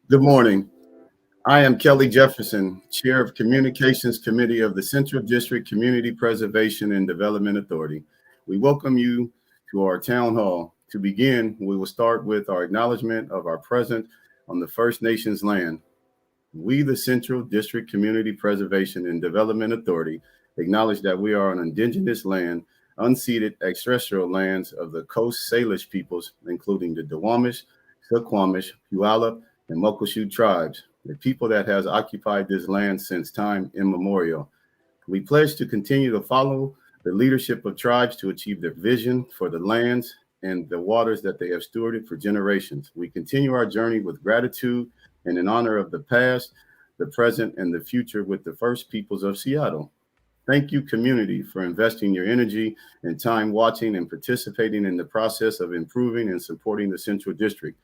Good morning. I am Kelly Jefferson, Chair of Communications Committee of the Central District Community Preservation and Development Authority. We welcome you to our town hall. To begin, we will start with our acknowledgement of our presence on the First Nations land. We, the Central District Community Preservation and Development Authority, acknowledge that we are on indigenous land, unceded ancestral lands of the Coast Salish peoples, including the Duwamish, Suquamish, Puyallup, and Muckleshoot tribes, the people that has occupied this land since time immemorial. We pledge to continue to follow the leadership of tribes to achieve their vision for the lands and the waters that they have stewarded for generations. We continue our journey with gratitude and in honor of the past, the present, and the future with the First Peoples of Seattle. Thank you, community, for investing your energy and time watching and participating in the process of improving and supporting the Central District.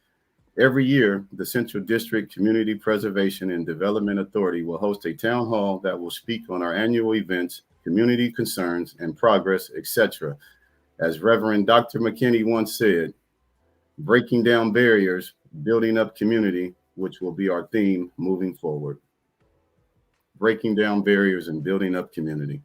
Every year, the Central District Community Preservation and Development Authority will host a town hall that will speak on our annual events, community concerns, and progress, etc. As Reverend Dr. McKinney once said, breaking down barriers, building up community, which will be our theme moving forward. Breaking down barriers and building up community.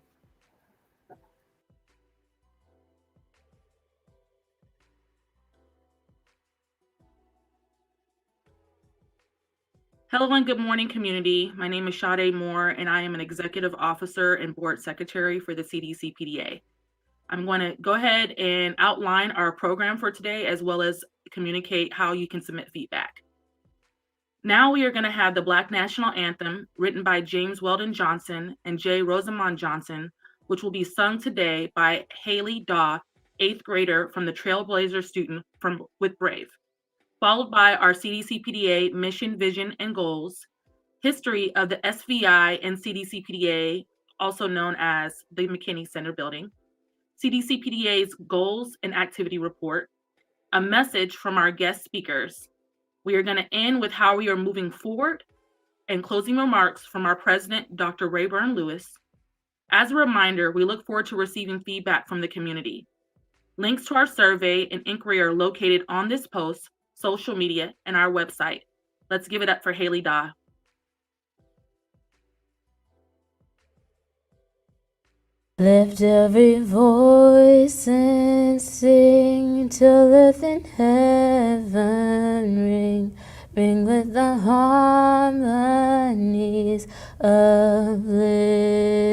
Hello and good morning, community. My name is Sade Moore, and I am an executive officer and board secretary for the CDCPDA. I'm going to go ahead and outline our program for today, as well as communicate how you can submit feedback. Now we are going to have the Black National Anthem, written by James Weldon Johnson and J. Rosamond Johnson, which will be sung today by Haley Daw, 8th grader from the Trailblazer student with Brave, followed by our CDCPDA mission, vision, and goals, history of the SVI and CDCPDA, also known as the McKinney Center building, CDCPDA's goals and activity report, a message from our guest speakers. We are going to end with how we are moving forward and closing remarks from our president, Dr. Rayburn Lewis. As a reminder, we look forward to receiving feedback from the community. Links to our survey and inquiry are located on this post, social media, and our website. Let's give it up for Haley Daw. Lift every voice and sing till earth and heaven ring. Ring with the harmonies of liberty.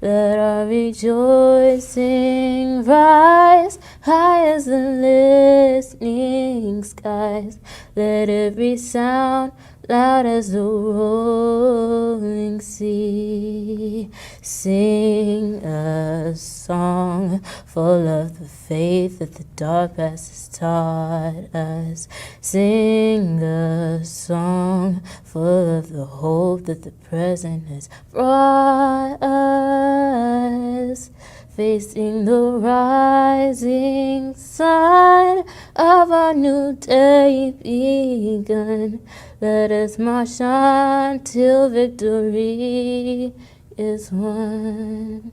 Let our rejoicing rise high as the listening skies. Let every sound loud as the rolling sea. Sing a song full of the faith that the dark past has taught us. Sing a song full of the hope that the present has brought us. Facing the rising sun of our new day begun. Let us march on till victory is won.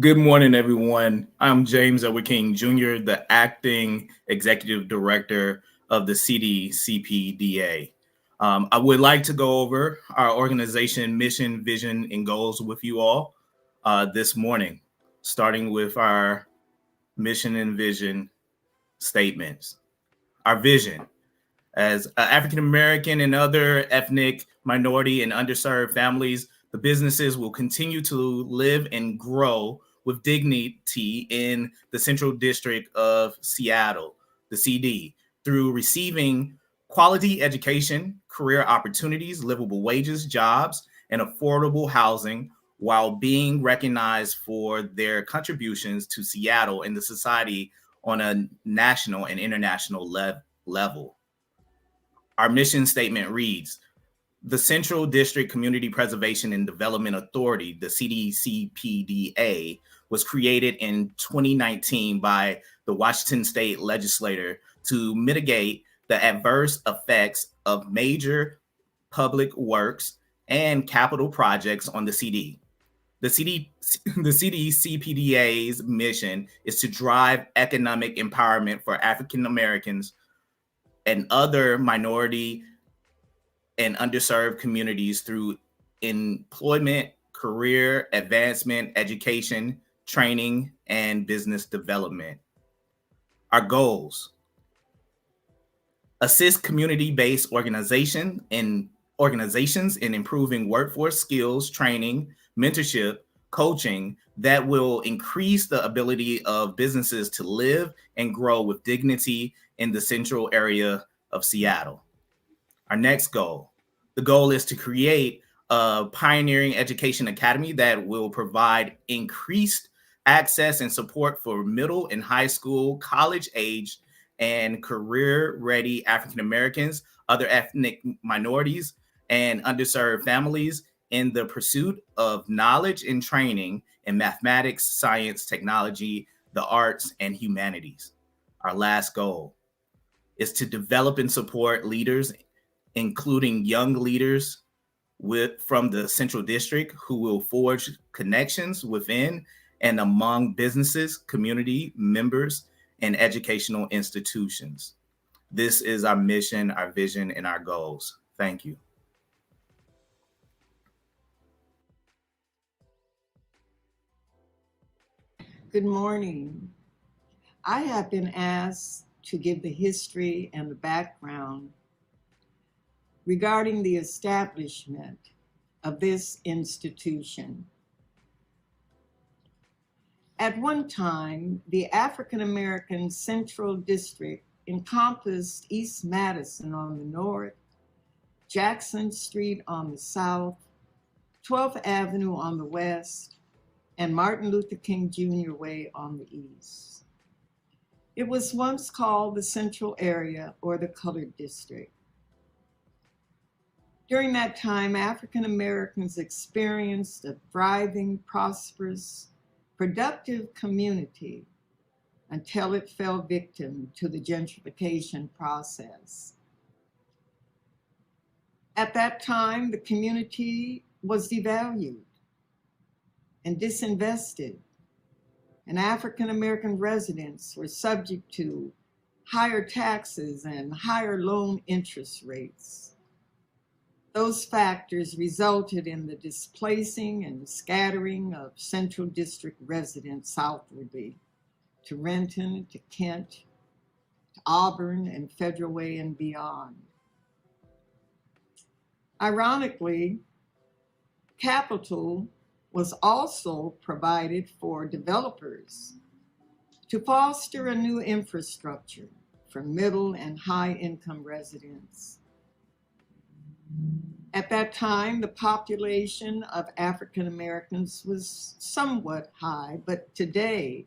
Good morning, everyone. I'm James Edward King Jr., the acting executive director of the CDCPDA. I would like to go over our organization mission, vision, and goals with you all this morning, starting with our mission and vision statements. Our vision: as African American and other ethnic, minority, and underserved families, the businesses will continue to live and grow with dignity in the Central District of Seattle, the CD, through receiving quality education, career opportunities, livable wages, jobs, and affordable housing, while being recognized for their contributions to Seattle and the society on a national and international level. Our mission statement reads: the Central District Community Preservation and Development Authority, the CDCPDA, was created in 2019 by the Washington State Legislature to mitigate the adverse effects of major public works and capital projects on the CD. The CDCPDA's mission is to drive economic empowerment for African Americans and other minority and underserved communities through employment, career advancement, education, training, and business development. Our goals: assist community-based organizations in improving workforce skills, training, mentorship, coaching that will increase the ability of businesses to live and grow with dignity in the central area of Seattle. Our next goal: the goal is to create a pioneering education academy that will provide increased access and support for middle and high school, college age, and career-ready African Americans, other ethnic minorities, and underserved families in the pursuit of knowledge and training in mathematics, science, technology, the arts, and humanities. Our last goal is to develop and support leaders, including young leaders from the Central District who will forge connections within and among businesses, community members, and educational institutions. This is our mission, our vision, and our goals. Thank you. Good morning. I have been asked to give the history and the background regarding the establishment of this institution. At one time, the African American Central District encompassed East Madison on the north, Jackson Street on the south, 12th Avenue on the west, and Martin Luther King Jr. Way on the east. It was once called the Central Area or the Colored District. During that time, African Americans experienced a thriving, prosperous, productive community until it fell victim to the gentrification process. At that time, the community was devalued and disinvested, and African American residents were subject to higher taxes and higher loan interest rates. Those factors resulted in the displacing and scattering of Central District residents southwardly to Renton, to Kent, to Auburn, and Federal Way and beyond. Ironically, capital was also provided for developers to foster a new infrastructure for middle and high income residents. At that time, the population of African Americans was somewhat high, but today,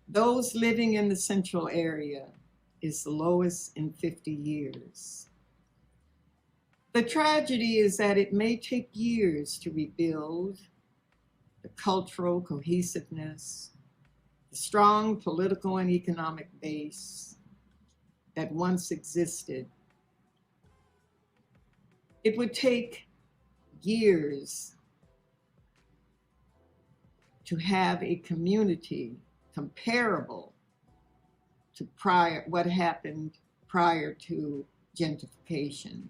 those living in the central area is the lowest in 50 years. The tragedy is that it may take years to rebuild the cultural cohesiveness, the strong political and economic base that once existed. It would take years to have a community comparable to what happened prior to gentrification.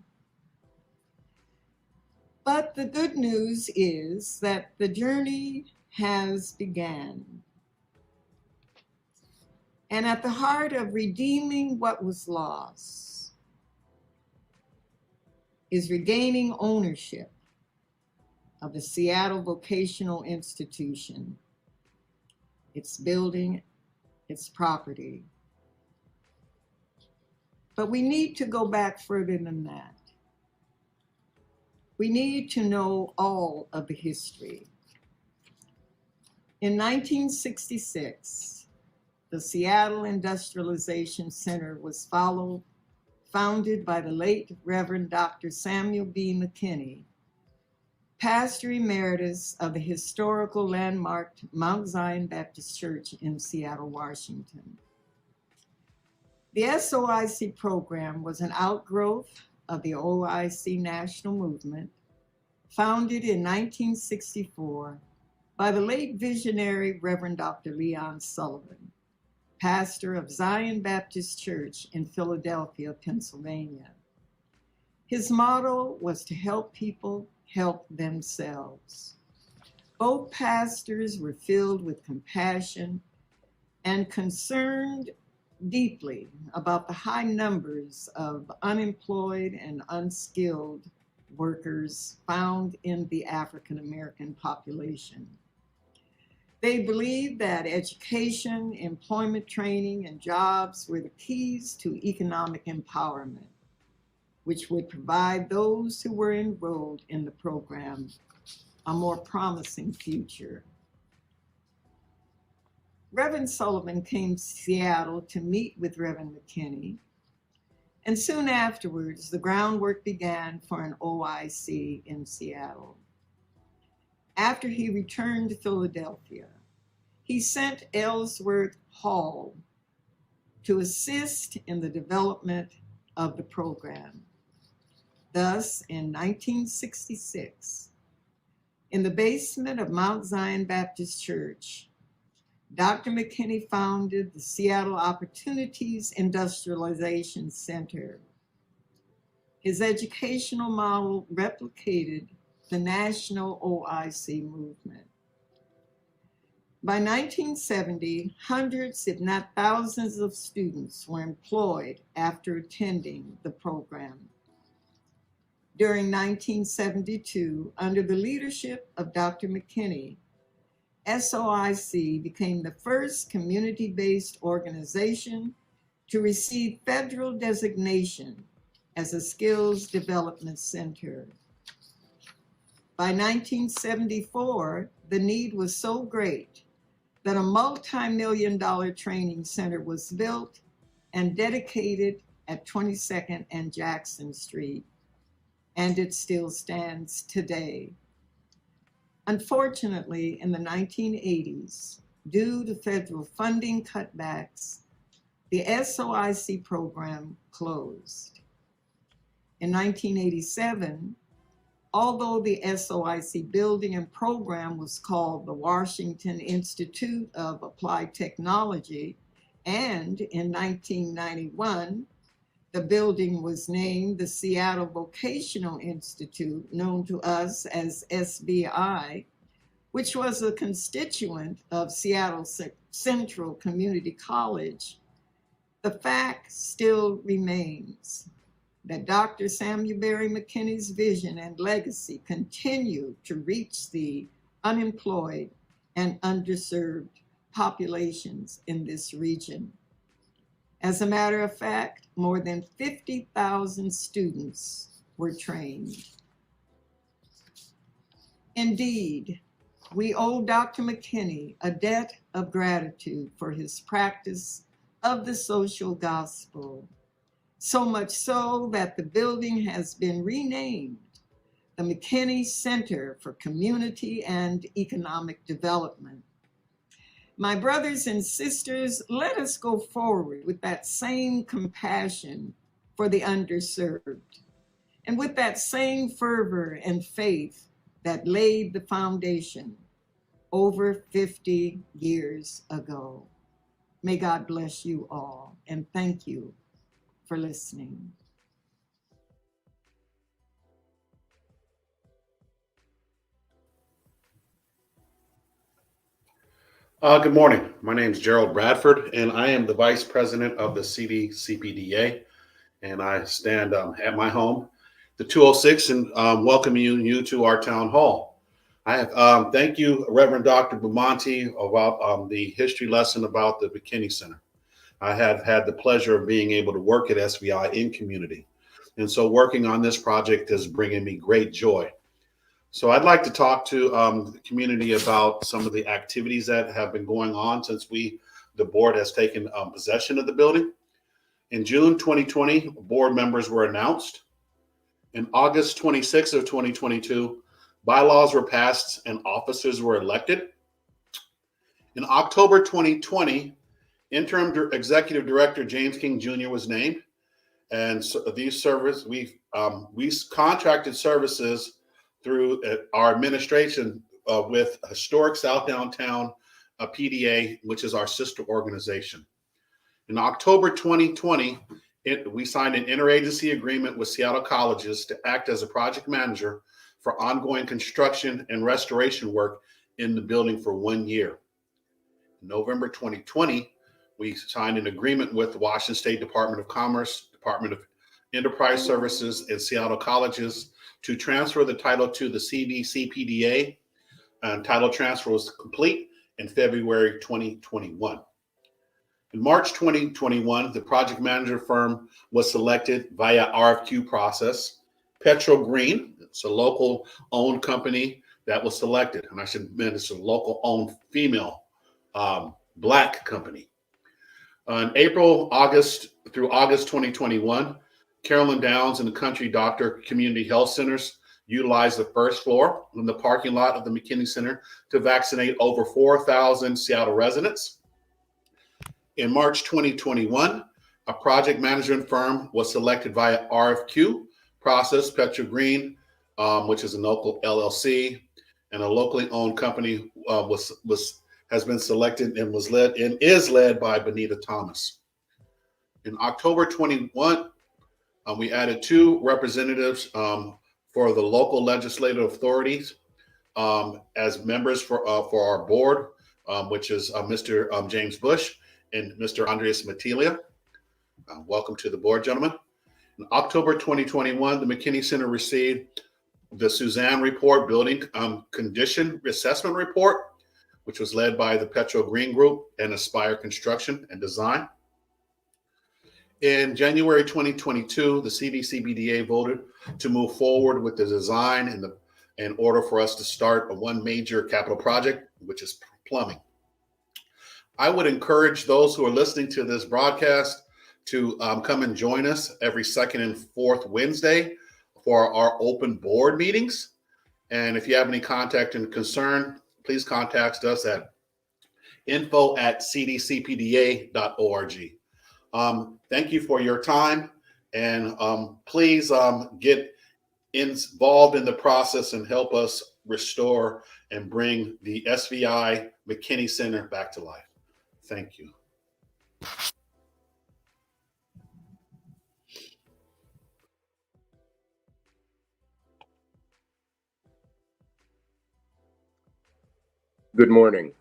But the good news is that the journey has begun. And at the heart of redeeming what was lost is regaining ownership of the Seattle Vocational Institution, its building, its property. But we need to go back further than that. We need to know all of the history. In 1966, the Seattle Industrialization Center was founded by the late Reverend Dr. Samuel B. McKinney, pastor emeritus of the historical landmark Mount Zion Baptist Church in Seattle, Washington. The SOIC program was an outgrowth of the OIC national movement, founded in 1964 by the late visionary Reverend Dr. Leon Sullivan, pastor of Zion Baptist Church in Philadelphia, Pennsylvania. His motto was to help people help themselves. Both pastors were filled with compassion and concerned deeply about the high numbers of unemployed and unskilled workers found in the African American population. They believed that education, employment training, and jobs were the keys to economic empowerment, which would provide those who were enrolled in the program a more promising future. Reverend Sullivan came to Seattle to meet with Reverend McKinney, and soon afterwards, the groundwork began for an OIC in Seattle. After he returned to Philadelphia, he sent Ellsworth Hall to assist in the development of the program. Thus, in 1966, in the basement of Mount Zion Baptist Church, Dr. McKinney founded the Seattle Opportunities Industrialization Center. His educational model replicated the national OIC movement. By 1970, hundreds, if not thousands, of students were employed after attending the program. During 1972, under the leadership of Dr. McKinney, SOIC became the first community-based organization to receive federal designation as a skills development center. By 1974, the need was so great that a multi-million-dollar training center was built and dedicated at 22nd and Jackson Street, and it still stands today. Unfortunately, in the 1980s, due to federal funding cutbacks, the SOIC program closed. In 1987, although the SOIC building and program was called the Washington Institute of Applied Technology, and in 1991, the building was named the Seattle Vocational Institute, known to us as SVI, which was a constituent of Seattle Central Community College, the fact still remains that Dr. Samuel Berry McKinney's vision and legacy continue to reach the unemployed and underserved populations in this region. As a matter of fact, more than 50,000 students were trained. Indeed, we owe Dr. McKinney a debt of gratitude for his practice of the social gospel, so much so that the building has been renamed the McKinney Center for Community and Economic Development. My brothers and sisters, let us go forward with that same compassion for the underserved, and with that same fervor and faith that laid the foundation over 50 years ago. May God bless you all, and thank you for listening. Good morning. My name is Gerald Bradford, and I am the Vice President of the CDCPDA, and I stand at my home, the 206, and welcoming you to our town hall. I have thank you, Reverend Dr. Bumonte, about the history lesson about the McKinney Center. I have had the pleasure of being able to work at SVI in community, and so working on this project is bringing me great joy. So I'd like to talk to the community about some of the activities that have been going on since the board has taken possession of the building. In June 2020, board members were announced. In August 26th of 2022, bylaws were passed and officers were elected. In October 2020, Executive Director James King Jr. was named, and so we contracted services through our administration with Historic South Downtown PDA, which is our sister organization. In October 2020, we signed an interagency agreement with Seattle Colleges to act as a project manager for ongoing construction and restoration work in the building for 1 year. In November 2020, we signed an agreement with the Washington State Department of Commerce, Department of Enterprise Services, and Seattle Colleges to transfer the title to the CDCPDA. And title transfer was complete in February 2021. In March 2021, the project manager firm was selected via RFQ process. Petro Green, it's a local owned company that was selected. And I should mention it's a local owned female Black company. In August 2021, Carolyn Downs and the Country Doctor Community Health Centers utilized the first floor in the parking lot of the McKinney Center to vaccinate over 4,000 Seattle residents. In March 2021, a project management firm was selected via RFQ process. Petro Green, which is a local LLC, and a locally owned company has been selected and is led by Benita Thomas. In October 21, we added 2 representatives for the local legislative authorities as members for our board, which is Mr. James Bush and Mr. Andres Matilia. Welcome to the board, gentlemen. In October 2021, the McKinney Center received the Suzanne Report Building Condition Assessment Report, which was led by the Petro Green Group and Aspire Construction and Design. In January 2022, the CDCPDA voted to move forward with the design in order for us to start one major capital project, which is plumbing. I would encourage those who are listening to this broadcast to come and join us every second and fourth Wednesday for our open board meetings. And if you have any contact and concern, please contact us at info@cdcpda.org. Thank you for your time, and please get involved in the process and help us restore and bring the SVI McKinney Center back to life. Thank you. Good morning.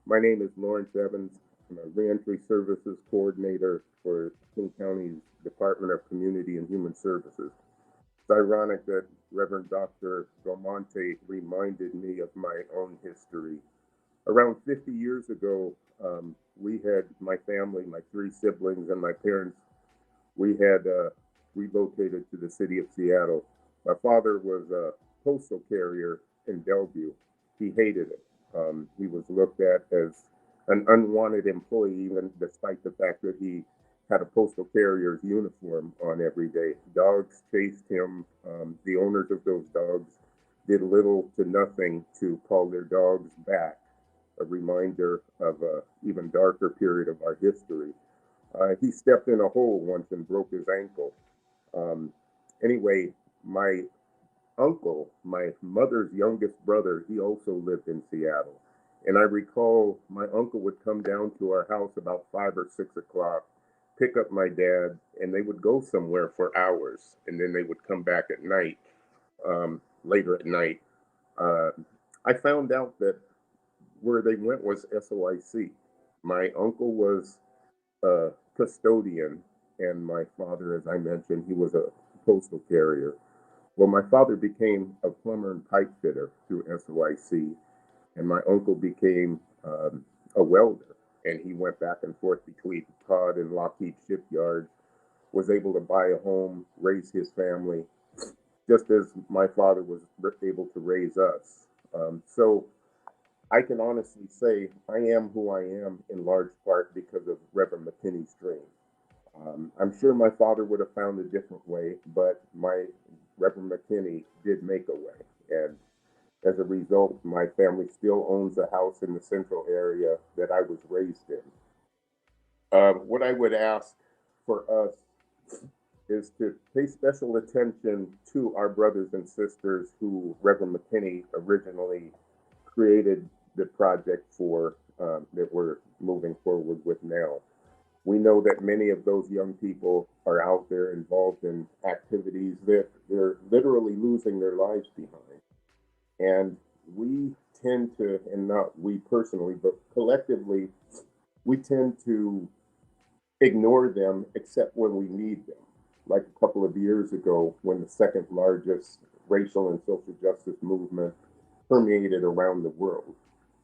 My name is Lawrence Evans. I'm a Reentry Services Coordinator for King County's Department of Community and Human Services. It's ironic that Reverend Dr. Belmonte reminded me of my own history. Around 50 years ago, we had my family, my 3 siblings, and my parents, we had relocated to the city of Seattle. My father was a postal carrier in Bellevue. He hated it. He was looked at as an unwanted employee, even despite the fact that he had a postal carrier's uniform on every day. Dogs chased him. The owners of those dogs did little to nothing to call their dogs back, a reminder of an even darker period of our history. He stepped in a hole once and broke his ankle. Anyway, my uncle, my mother's youngest brother, he also lived in Seattle. And I recall my uncle would come down to our house about 5 or 6 o'clock, pick up my dad, and they would go somewhere for hours. And then they would come back at night, later at night. I found out that where they went was SOIC. My uncle was a custodian, and my father, as I mentioned, he was a postal carrier. Well, my father became a plumber and pipe fitter through SOIC, and my uncle became a welder, and he went back and forth between Todd and Lockheed shipyards, was able to buy a home, raise his family, just as my father was able to raise us. So I can honestly say I am who I am in large part because of Reverend McKinney's dream. I'm sure my father would have found a different way, but my Reverend McKinney did make a way. And as a result, my family still owns a house in the central area that I was raised in. What I would ask for us is to pay special attention to our brothers and sisters who Reverend McKinney originally created the project for, that we're moving forward with now. We know that many of those young people are out there involved in activities that they're literally losing their lives behind. And we tend to, and not we personally, but collectively, we tend to ignore them except when we need them. Like a couple of years ago, when the second largest racial and social justice movement permeated around the world.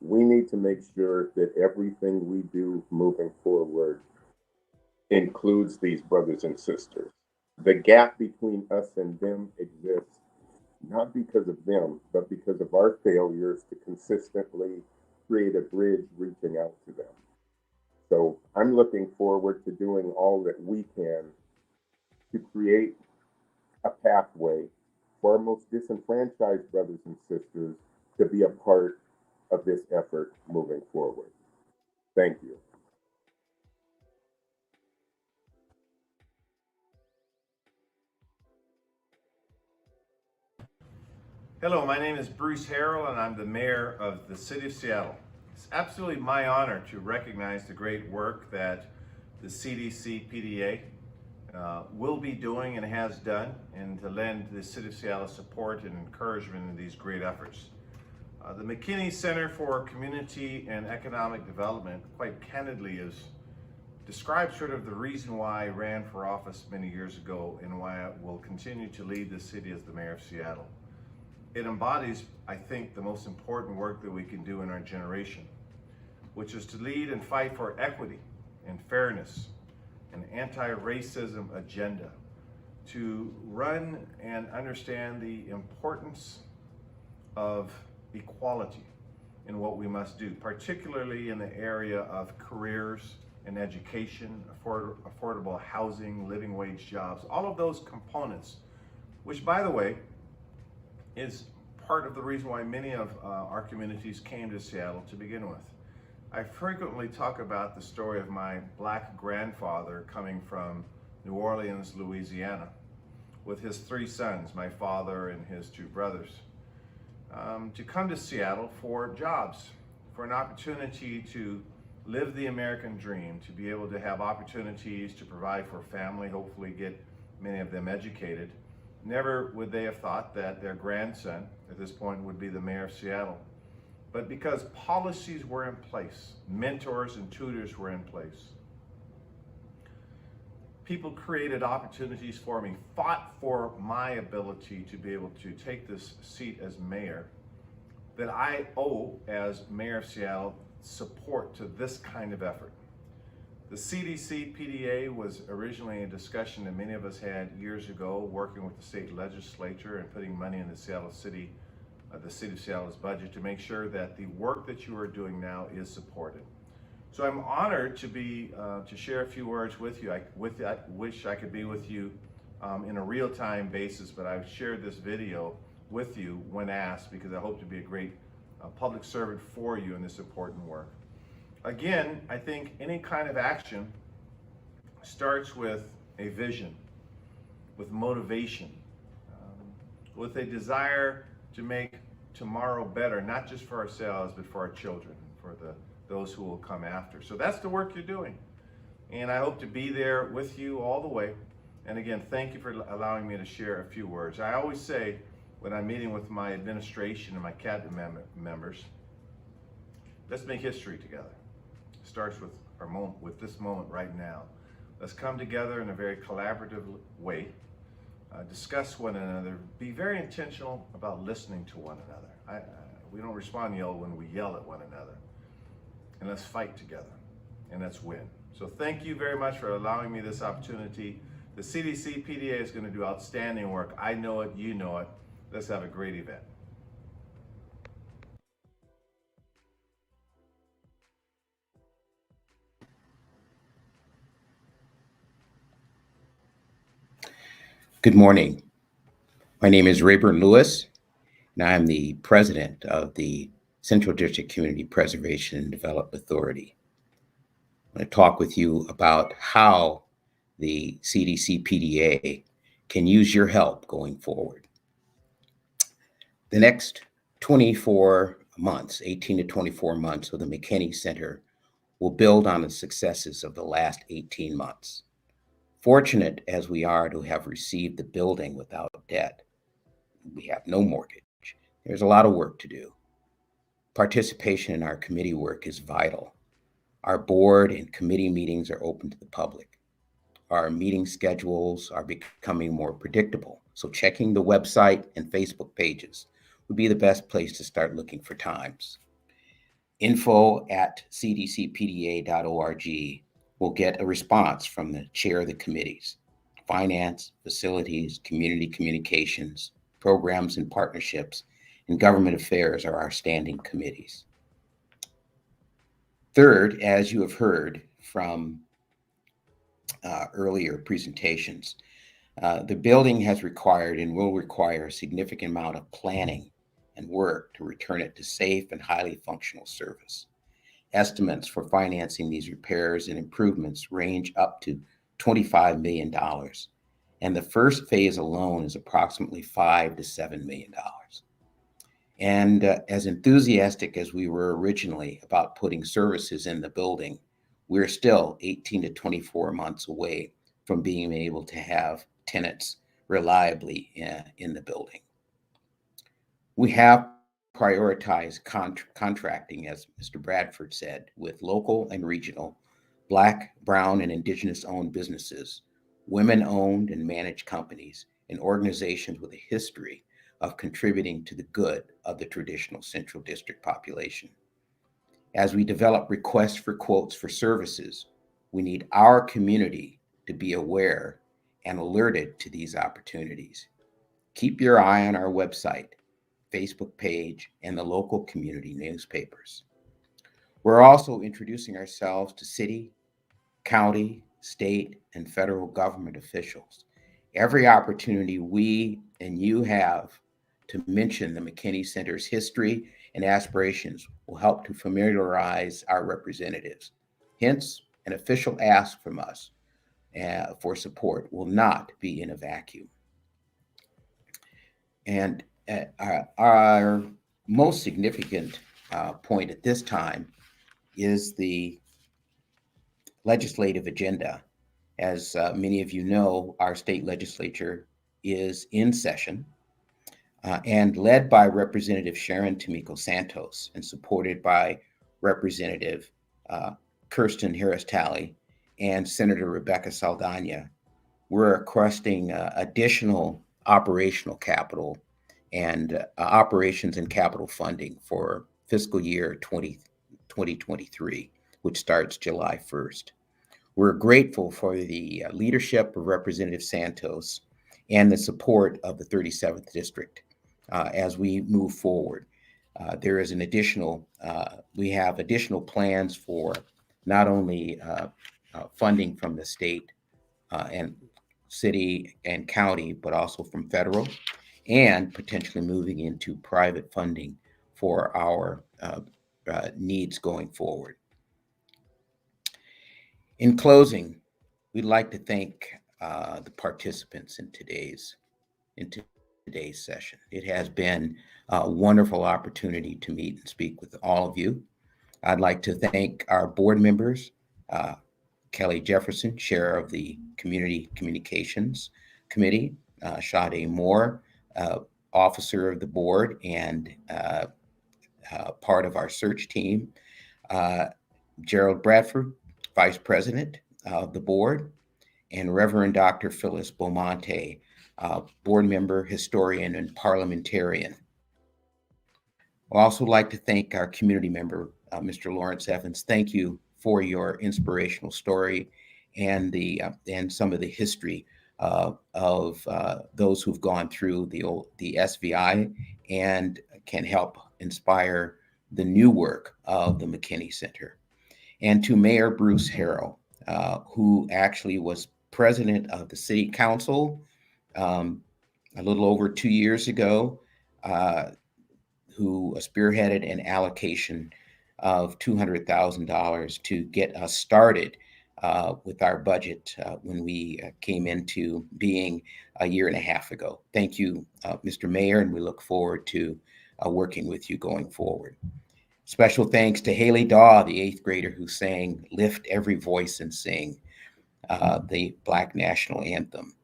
We need to make sure that everything we do moving forward includes these brothers and sisters. The gap between us and them exists not because of them, but because of our failures to consistently create a bridge reaching out to them. So I'm looking forward to doing all that we can to create a pathway for our most disenfranchised brothers and sisters to be a part of this effort moving forward. Thank you. Hello, my name is Bruce Harrell and I'm the mayor of the city of Seattle. It's absolutely my honor to recognize the great work that the CDCPDA will be doing and has done, and to lend the city of Seattle support and encouragement in these great efforts. The McKinney Center for Community and Economic Development, quite candidly, describes sort of the reason why I ran for office many years ago and why I will continue to lead the city as the mayor of Seattle. It embodies, I think, the most important work that we can do in our generation, which is to lead and fight for equity and fairness, an anti-racism agenda, to run and understand the importance of equality in what we must do, particularly in the area of careers and education, affordable housing, living wage jobs, all of those components, which, by the way, is part of the reason why many of our communities came to Seattle to begin with. I frequently talk about the story of my Black grandfather coming from New Orleans, Louisiana, with his 3 sons, my father and his 2 brothers, to come to Seattle for jobs, for an opportunity to live the American dream, to be able to have opportunities to provide for family, hopefully get many of them educated. Never would they have thought that their grandson at this point would be the mayor of Seattle. But because policies were in place, mentors and tutors were in place, people created opportunities for me, fought for my ability to be able to take this seat as mayor, that I owe, as mayor of Seattle, support to this kind of effort. The CDCPDA was originally a discussion that many of us had years ago, working with the state legislature and putting money in the city of Seattle's budget to make sure that the work that you are doing now is supported. So I'm honored to be to share a few words with you. I wish I could be with you in a real-time basis, but I've shared this video with you when asked because I hope to be a great public servant for you in this important work. Again, I think any kind of action starts with a vision, with motivation, with a desire to make tomorrow better, not just for ourselves, but for our children, for those who will come after. So that's the work you're doing. And I hope to be there with you all the way. And again, thank you for allowing me to share a few words. I always say when I'm meeting with my administration and my cabinet members, let's make history together. It starts with our moment, with this moment right now. Let's come together in a very collaborative way, discuss one another, be very intentional about listening to one another. We don't respond to yell when we yell at one another. And let's fight together, and let's win. So thank you very much for allowing me this opportunity. The CDCPDA is going to do outstanding work. I know it, you know it. Let's have a great event. Good morning. My name is Rayburn Lewis, and I am the president of the Central District Community Preservation and Development Authority. I'm going to talk with you about how the CDCPDA can use your help going forward. The next 24 months, 18 to 24 months of the McKinney Center will build on the successes of the last 18 months. Fortunate as we are to have received the building without debt, we have no mortgage. There's a lot of work to do. Participation in our committee work is vital. Our board and committee meetings are open to the public. Our meeting schedules are becoming more predictable, so checking the website and Facebook pages would be the best place to start looking for times. info@cdcpda.org will get a response from the chair of the committees. Finance, facilities, community communications, programs and partnerships, and government affairs are our standing committees. Third, as you have heard from earlier presentations, the building has required and will require a significant amount of planning and work to return it to safe and highly functional service. Estimates for financing these repairs and improvements range up to $25 million, and the first phase alone is approximately $5 to $7 million. And as enthusiastic as we were originally about putting services in the building, we're still 18 to 24 months away from being able to have tenants reliably in the building. We have prioritized contracting, as Mr. Bradford said, with local and regional, Black, Brown, and Indigenous-owned businesses, women-owned and managed companies, and organizations with a history of contributing to the good of the traditional Central District population. As we develop requests for quotes for services, we need our community to be aware and alerted to these opportunities. Keep your eye on our website, Facebook page, and the local community newspapers. We're also introducing ourselves to city, county, state, and federal government officials. Every opportunity we and you have to mention the McKinney Center's history and aspirations will help to familiarize our representatives. Hence, an official ask from us for support will not be in a vacuum. And our most significant point at this time is the legislative agenda. As many of you know, our state legislature is in session and led by Representative Sharon Tomiko Santos and supported by Representative Kirsten Harris-Talley and Senator Rebecca Saldana. We're requesting additional operational capital and operations and capital funding for fiscal year 2023, which starts July 1st. We're grateful for the leadership of Representative Santos and the support of the 37th District as we move forward. There is an additional, we have additional plans for not only funding from the state and city and county, but also from federal, and potentially moving into private funding for our needs going forward. In closing, we'd like to thank the participants in today's session. It has been a wonderful opportunity to meet and speak with all of you. I'd like to thank our board members, Kelly Jefferson, Chair of the Community Communications Committee, Sade Moore, Officer of the Board and part of our search team, Gerald Bradford, Vice President of the Board, and Reverend Dr. Phyllis Beaumonte, Board Member, Historian, and Parliamentarian. I'd also like to thank our community member, Mr. Lawrence Evans. Thank you for your inspirational story and some of the history of those who've gone through the SVI and can help inspire the new work of the McKinney Center. And to Mayor Bruce Harrell, who actually was president of the City Council a little over 2 years ago, who spearheaded an allocation of $200,000 to get us started with our budget when we came into being a year and a half ago. Thank you, Mr. Mayor, and we look forward to working with you going forward. Special thanks to Haley Daw, the 8th grader who sang "Lift Every Voice and Sing," the Black National Anthem.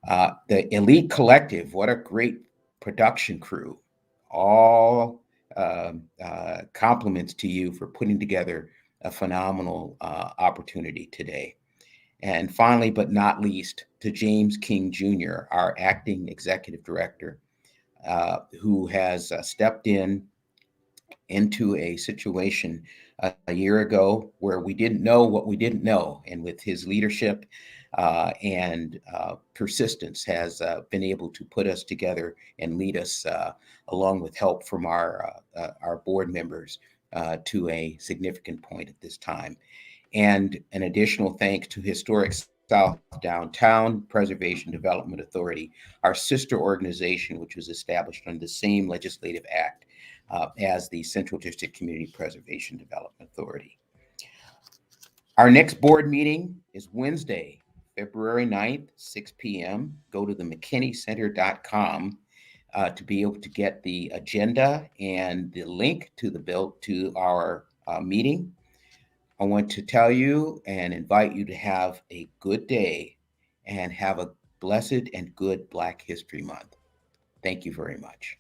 The Elite Collective, what a great production crew. All compliments to you for putting together a phenomenal opportunity today. And finally, but not least, to James King Jr., our acting executive director, who has stepped into a situation a year ago where we didn't know what we didn't know. And with his leadership and persistence has been able to put us together and lead us, along with help from our board members, to a significant point at this time. And an additional thanks to Historic South Downtown Preservation Development Authority, our sister organization, which was established under the same legislative act as the Central District Community Preservation Development Authority. Our next board meeting is Wednesday, February 9th, 6 p.m. Go to the McKinneyCenter.com to be able to get the agenda and the link to our meeting. I want to tell you and invite you to have a good day and have a blessed and good Black History Month. Thank you very much.